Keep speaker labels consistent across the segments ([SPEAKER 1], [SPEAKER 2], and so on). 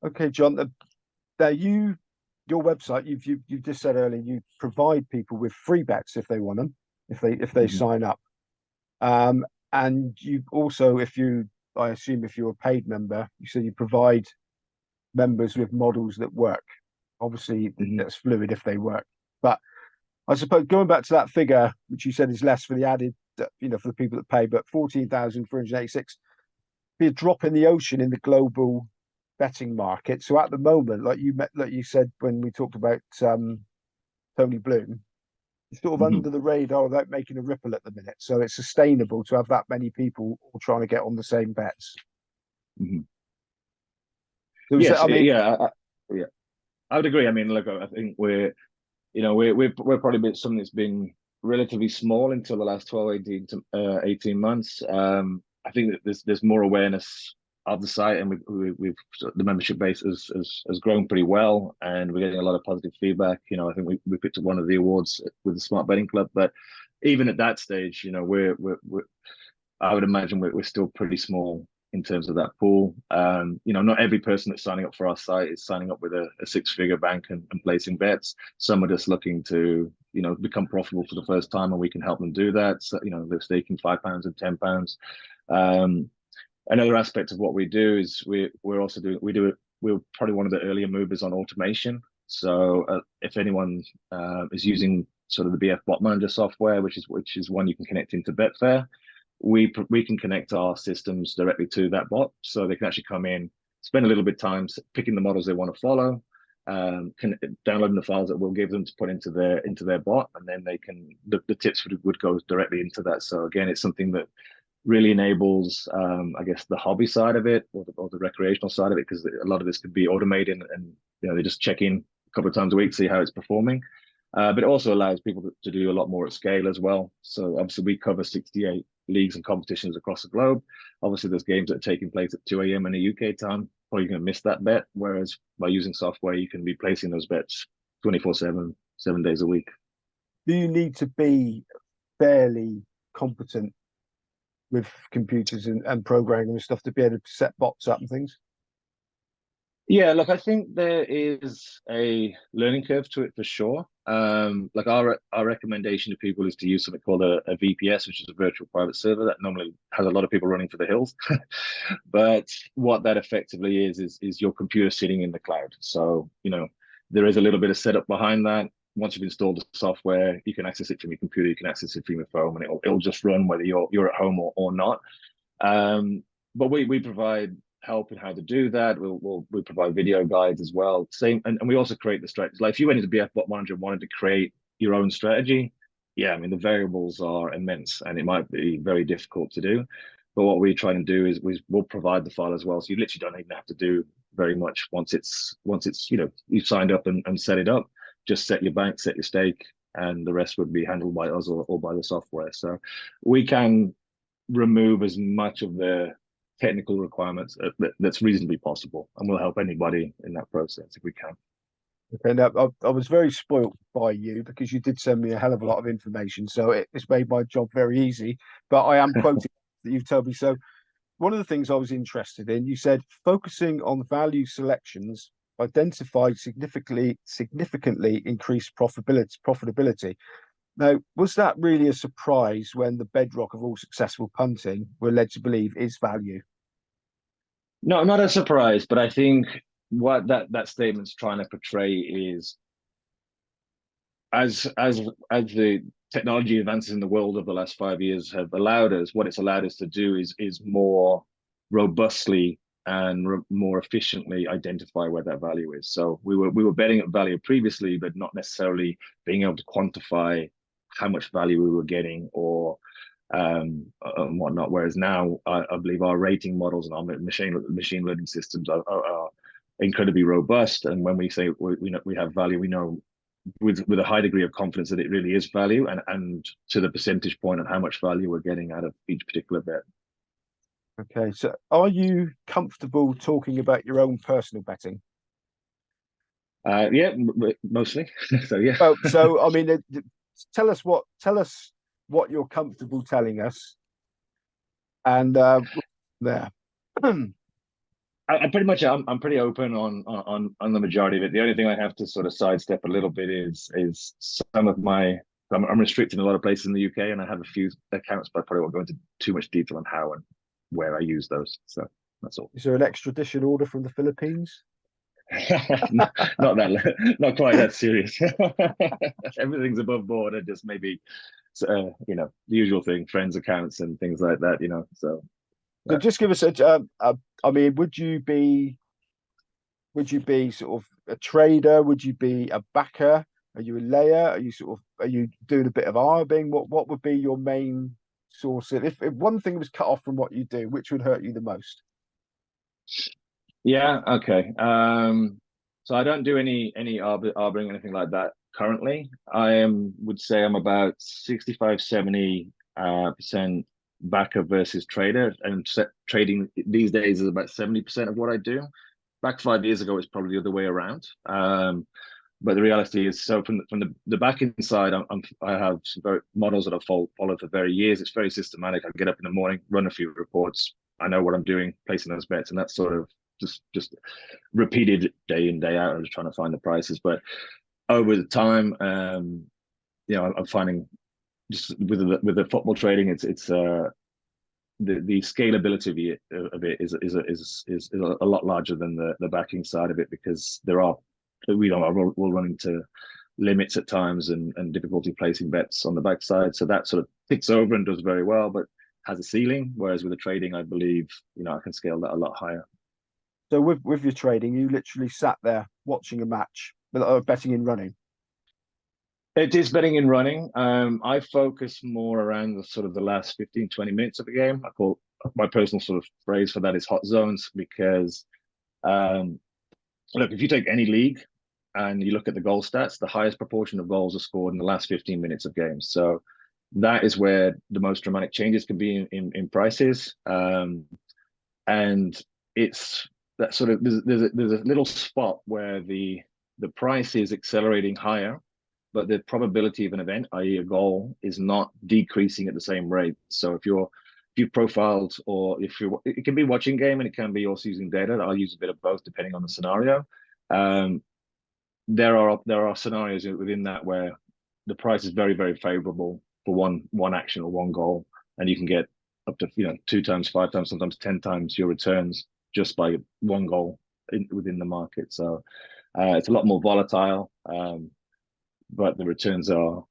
[SPEAKER 1] Okay, John. Now your website, you've just said earlier, you provide people with free bets if they want them, if they
[SPEAKER 2] Mhm.
[SPEAKER 1] sign up. Um, and you also, I assume if you're a paid member, you said you provide members with models that work. Obviously,
[SPEAKER 2] Mhm.
[SPEAKER 1] that's fluid if they work. But I suppose going back to that figure, which you said is less for the added, for the people that pay, but 14,386 be a drop in the ocean in the global betting market. So at the moment, like you said when we talked about Tony Bloom, it's sort of
[SPEAKER 2] Mhm.
[SPEAKER 1] under the radar without making a ripple at the minute. So it's sustainable to have that many people all trying to get on the same bets.
[SPEAKER 2] Mhm.
[SPEAKER 1] So is that,
[SPEAKER 2] Yes,
[SPEAKER 1] I mean,
[SPEAKER 2] yeah, yeah. I would agree. I mean, look, I think we're probably been something that's been relatively small until the last 12, 18 months. I think that there's more awareness of the site, and we've the membership base has grown pretty well, and we're getting a lot of positive feedback. I think we picked up one of the awards with the Smart Betting Club, but even at that stage, we're I would imagine we're still pretty small in terms of that pool. Not every person that's signing up for our site is signing up with a six-figure bank and placing bets. Some are just looking to, become profitable for the first time, and we can help them do that. So, they're staking £5 and £10. Um, Another aspect of what we do is we're also doing we're probably one of the earlier movers on automation. So if anyone is using sort of the BF Bot Manager software, which is one you can connect into Betfair, we can connect our systems directly to that bot, so they can actually come in, spend a little bit of time picking the models they want to follow, downloading the files that we'll give them to put into their bot, and then the tips would go directly into that. So again, it's something that really enables, I guess, the hobby side of it, or the recreational side of it, because a lot of this could be automated, and they just check in a couple of times a week, see how it's performing. But it also allows people to do a lot more at scale as well. So obviously we cover 68 leagues and competitions across the globe. Obviously there's games that are taking place at 2 a.m. in the UK time. Probably going to miss that bet. Whereas by using software, you can be placing those bets 24/7, 7 days a week.
[SPEAKER 1] do you need to be fairly competent with computers and programming and stuff to be able to set bots up and things?
[SPEAKER 2] Yeah, look, I think there is a learning curve to it for sure. Like our recommendation to people is to use something called a VPS, which is a virtual private server that normally has a lot of people running for the hills. But what that effectively is your computer sitting in the cloud. So, there is a little bit of setup behind that. Once you've installed the software, you can access it from your computer, you can access it from your phone, and it'll just run whether you're at home or not. Um, but we provide help in how to do that. We provide video guides as well. Same, and we also create the strategies. Like if you went into BF Bot Manager and wanted to create your own strategy, yeah, I mean the variables are immense, and it might be very difficult to do. But what we try and do is we'll provide the file as well, so you literally don't even have to do very much once it's you've signed up and set it up. Just set your bank, set your stake, and the rest would be handled by us or by the software. So we can remove as much of the technical requirements that's reasonably possible, and we'll help anybody in that process if we can.
[SPEAKER 1] Okay, now I was very spoilt by you because you did send me a hell of a lot of information, so it's made my job very easy. But I am quoting that you've told me. So one of the things I was interested in, you said focusing on value selections identified significantly increased profitability. Now, was that really a surprise when the bedrock of all successful punting, we're led to believe, is value?
[SPEAKER 2] No, not a surprise, but I think what that statement's trying to portray is as the technology advances in the world of the last 5 years have allowed us, what it's allowed us to do is more robustly and more efficiently identify where that value is. So we were betting at value previously, but not necessarily being able to quantify how much value we were getting or and whatnot. Whereas now, I believe our rating models and our machine learning systems are incredibly robust. And when we say we have value, we know with a high degree of confidence that it really is value, and to the percentage point of how much value we're getting out of each particular bet.
[SPEAKER 1] Okay, so are you comfortable talking about your own personal betting?
[SPEAKER 2] Yeah, mostly. So yeah.
[SPEAKER 1] Oh, so I mean, tell us what you're comfortable telling us, and there.
[SPEAKER 2] I pretty much I'm pretty open on the majority of it. The only thing I have to sort of sidestep a little bit is some of my I'm restricted in a lot of places in the UK, and I have a few accounts, but I probably won't go into too much detail on how and where I use those. So that's all.
[SPEAKER 1] Is there an extradition order from the Philippines?
[SPEAKER 2] Not that, not quite that serious. Everything's above board, and just maybe, the usual thing, friends accounts and things like that. So
[SPEAKER 1] So
[SPEAKER 2] yeah.
[SPEAKER 1] just give us I mean, would you be sort of a trader? Would you be a backer? Are you a layer? Are you doing a bit of arbing? What would be your main source? If one thing was cut off from what you do, which would hurt you the most?
[SPEAKER 2] Yeah, okay. So I don't do any arbitering or anything like that currently. Would say I'm about 65, 70 percent backer versus trader, and trading these days is about 70% of what I do. Back 5 years ago, it's probably the other way around. But the reality is, so from the back end side, I have some very models that I've followed for very years. It's very systematic. I get up in the morning, run a few reports. I know what I'm doing, placing those bets, and that's sort of just repeated day in day out. I'm just trying to find the prices. But over the time, I'm finding just with the football trading, it's the scalability of it is a lot larger than the backing side of it, because we'll run into limits at times and difficulty placing bets on the backside. So that sort of ticks over and does very well, but has a ceiling. Whereas with the trading, I believe I can scale that a lot higher.
[SPEAKER 1] So with your trading, you literally sat there watching a match, betting in running.
[SPEAKER 2] It is betting and running. I focus more around the last 15, 20 minutes of the game. I call my personal sort of phrase for that is hot zones, because look, if you take any league and you look at the goal stats, the highest proportion of goals are scored in the last 15 minutes of games. So that is where the most dramatic changes can be in prices. And it's that sort of there's a little spot where the price is accelerating higher, but the probability of an event, i.e., a goal, is not decreasing at the same rate. So if you've profiled, or it can be watching game and it can be also using data. I'll use a bit of both depending on the scenario. There are scenarios within that where the price is very, very favorable for one action or one goal, and you can get up to 2 times, 5 times, sometimes 10 times your returns just by one goal within the market. So it's a lot more volatile, but the returns are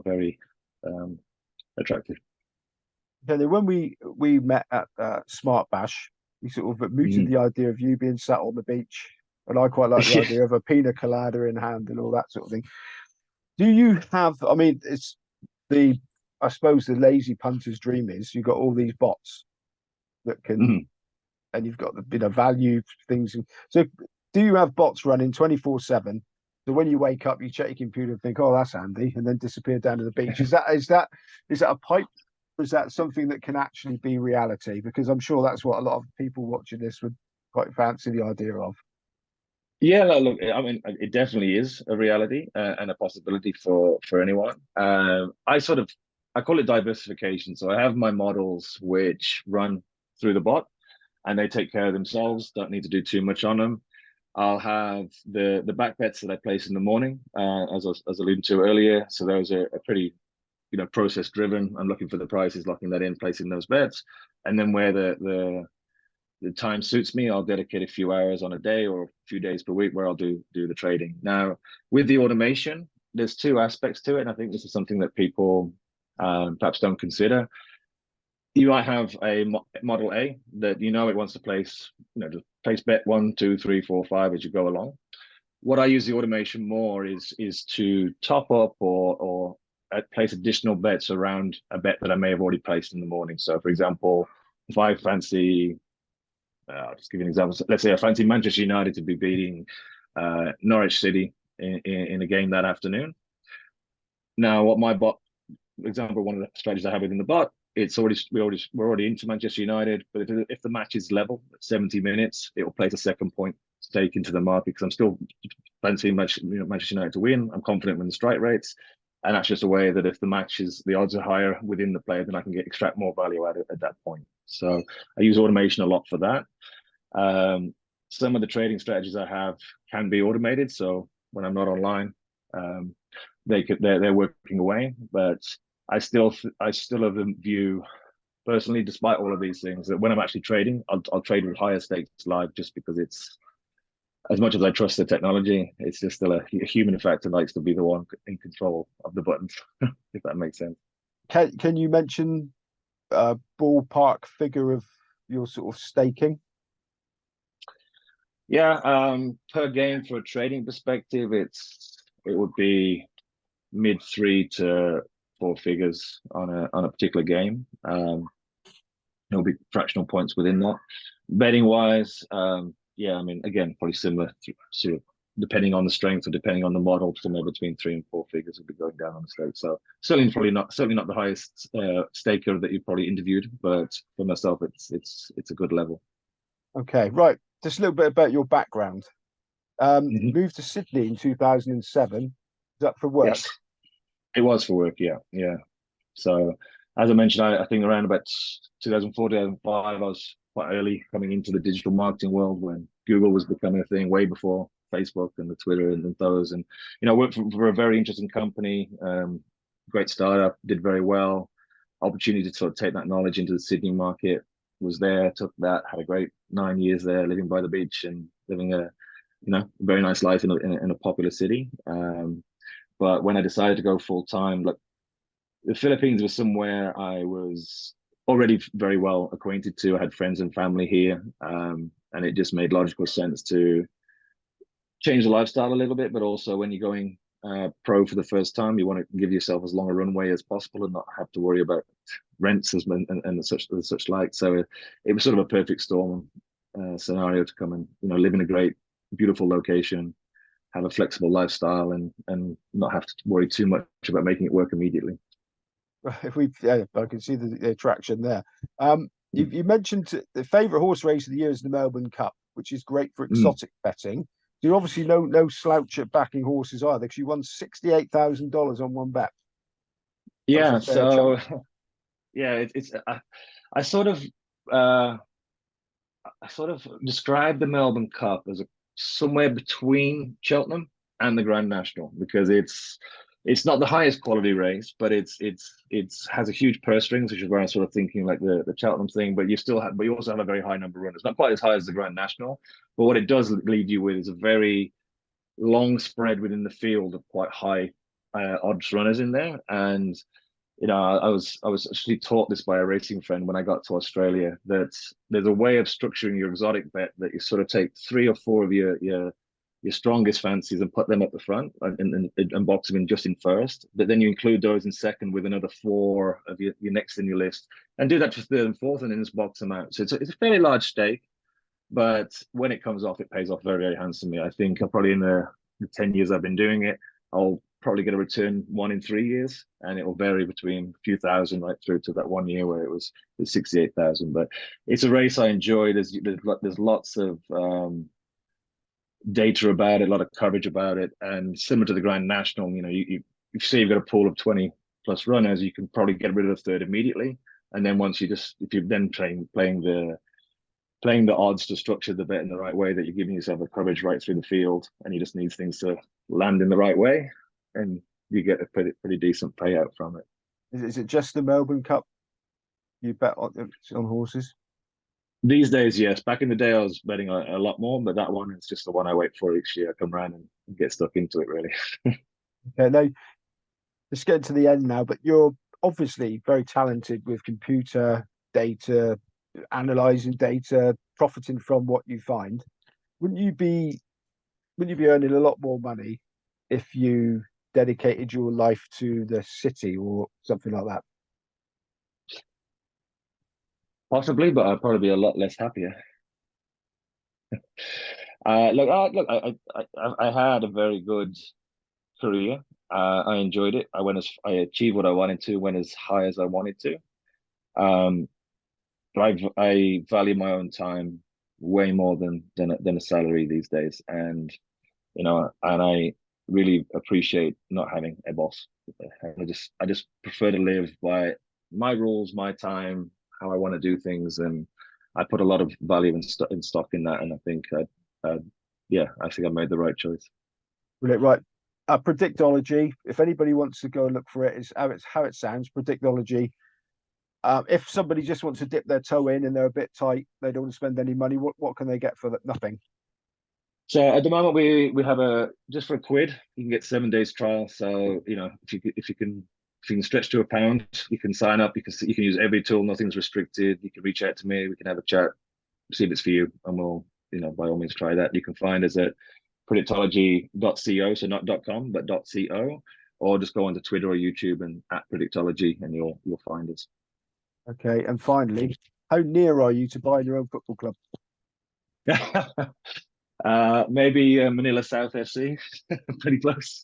[SPEAKER 2] very attractive.
[SPEAKER 1] Then when we met at Smart Bash, we sort of mooted
[SPEAKER 2] Mm.
[SPEAKER 1] the idea of you being sat on the beach, and I quite like the idea of a pina colada in hand and all that sort of thing. Do you have? I mean, it's the I suppose the lazy punter's dream is you've got all these bots that can,
[SPEAKER 2] Mm.
[SPEAKER 1] and you've got the value things. So, do you have bots running 24/7? So when you wake up, you check your computer and think, "Oh, that's handy," and then disappear down to the beach. Is that a pipe? Or is that something that can actually be reality? Because I'm sure that's what a lot of people watching this would quite fancy the idea of.
[SPEAKER 2] Yeah, look, I mean, it definitely is a reality and a possibility for anyone. I call it diversification. So I have my models which run through the bot, and they take care of themselves. Don't need to do too much on them. I'll have the back bets that I place in the morning, as alluded to earlier. So those are pretty process driven. I'm looking for the prices, locking that in, placing those bets, and then where the time suits me, I'll dedicate a few hours on a day or a few days per week where I'll do the trading. Now, with the automation, there's two aspects to it, and I think this is something that people perhaps don't consider. You might have a model A that it wants to place, just place bet 1, 2, 3, 4, 5 as you go along. What I use the automation more is to top up or place additional bets around a bet that I may have already placed in the morning. So, for example, if I fancy, I'll just give you an example. So let's say I fancy Manchester United to be beating Norwich City in a game that afternoon. Now, what my bot, for example, one of the strategies I have within the bot, we're already into Manchester United, but if the match is level at 70 minutes, it will place a second point stake into the market, because I'm still fancying Manchester United to win. I'm confident in the strike rates, and that's just a way that if the odds are higher within the player, then I can extract more value out at that point. So I use automation a lot for that. Um, some of the trading strategies I have can be automated, so when I'm not online, um, they're working away. But I still have a view personally, despite all of these things, that when I'm actually trading, I'll trade with higher stakes live, just because it's, as much as I trust the technology, it's just still a human factor likes to be the one in control of the buttons, if that makes sense.
[SPEAKER 1] Can you mention a ballpark figure of your sort of staking?
[SPEAKER 2] Yeah, per game for a trading perspective, it would be mid three to four figures on a particular game. There'll be fractional points within that. Betting wise, yeah, I mean, again, probably similar to depending on the strength or depending on the model, somewhere between 3 and 4 figures would be going down on the stake. So certainly not the highest staker that you probably interviewed, but for myself, it's a good level.
[SPEAKER 1] Okay, right. Just a little bit about your background. You moved to Sydney in 2007. Is that for work?
[SPEAKER 2] Yes, it was for work. Yeah, yeah. So as I mentioned, I think around about 2004, 2005, I was quite early coming into the digital marketing world when Google was becoming a thing, way before Facebook and the Twitter and those. And worked for a very interesting company, great startup, did very well. Opportunity to sort of take that knowledge into the Sydney market was there. Took that, had a great 9 years there, living by the beach and living a very nice life in a popular city. But when I decided to go full time, like, the Philippines was somewhere I was already very well acquainted to. I had friends and family here, and it just made logical sense to change the lifestyle a little bit. But also, when you're going pro for the first time, you want to give yourself as long a runway as possible and not have to worry about rents and such like. So it was sort of a perfect storm scenario to come and live in a great, beautiful location, have a flexible lifestyle, and not have to worry too much about making it work immediately.
[SPEAKER 1] Yeah, I can see the attraction there. You mentioned the favourite horse race of the year is the Melbourne Cup, which is great for
[SPEAKER 2] Mm.
[SPEAKER 1] exotic betting. You're obviously no slouch at backing horses either, because you won $68,000 on one bet. That was a
[SPEAKER 2] Yeah,
[SPEAKER 1] fair chunk.
[SPEAKER 2] so yeah, it's I sort of uh, I sort of describe the Melbourne Cup as somewhere between Cheltenham and the Grand National, because it's not the highest quality race, but it's has a huge purse strings, which is where I'm sort of thinking like the Cheltenham thing. But you also have a very high number of runners, not quite as high as the Grand National, but what it does leave you with is a very long spread within the field of quite high odds runners in there. And I was actually taught this by a racing friend when I got to Australia, that there's a way of structuring your exotic bet that you sort of take 3 or 4 of your strongest fancies and put them at the front and box them in just in first. But then you include those in second with another 4 of your next in your list, and do that for third and fourth, and then just box them out. So it's a fairly large stake, but when it comes off, it pays off very, very handsomely. I think probably in the 10 years I've been doing it, I'll probably get a return 1 in 3 years, and it will vary between a few thousand right through to that one year where it was 68,000. But it's a race I enjoy. There's lots of data about it, a lot of coverage about it, and similar to the Grand National, you say you've got a pool of 20 plus runners, you can probably get rid of the third immediately, and then if you're then playing the odds to structure the bet in the right way, that you're giving yourself a coverage right through the field, and you just need things to land in the right way, and you get a pretty decent payout from it.
[SPEAKER 1] Is it just the Melbourne Cup you bet on horses?
[SPEAKER 2] These days, yes. Back in the day, I was betting a lot more, but that one is just the one I wait for each year. I come around and get stuck into it, really.
[SPEAKER 1] Okay, now let's get to the end now. But you're obviously very talented with computer data, analyzing data, profiting from what you find. Wouldn't you be wouldn't you be earning a lot more money if you dedicated your life to the city or something like that?
[SPEAKER 2] Possibly, but I'd probably be a lot less happier. I had a very good career. I enjoyed it. I achieved what I wanted to, went as high as I wanted to. Um, but I value my own time way more than a salary these days, and I really appreciate not having a boss. I just prefer to live by my rules, my time, how I want to do things, and I put a lot of value in stock in that, and I think yeah, I think I made the right choice.
[SPEAKER 1] Brilliant. Right. Predictology. If anybody wants to go and look for it, is how it sounds. Predictology. If somebody just wants to dip their toe in and they're a bit tight, they don't want to spend any money. What can they get for that? Nothing.
[SPEAKER 2] So at the moment we have a just for a quid you can get 7 days trial. So if you can stretch to £1, you can sign up. You can use every tool. Nothing's restricted. You can reach out to me. We can have a chat, see if it's for you, and we'll by all means try that. You can find us at predictology.co, so not .com but .co, or just go onto Twitter or YouTube and at predictology, and you'll find us.
[SPEAKER 1] Okay. And finally, how near are you to buying your own football club?
[SPEAKER 2] Maybe Manila South FC, pretty close.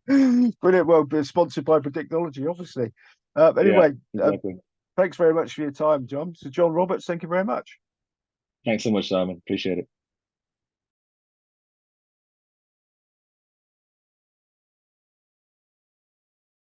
[SPEAKER 1] Brilliant. Well, sponsored by Predictology, obviously.
[SPEAKER 2] Yeah,
[SPEAKER 1] Anyway,
[SPEAKER 2] exactly.
[SPEAKER 1] thanks very much for your time, John. So, John Roberts, thank you very much.
[SPEAKER 2] Thanks so much, Simon. Appreciate it.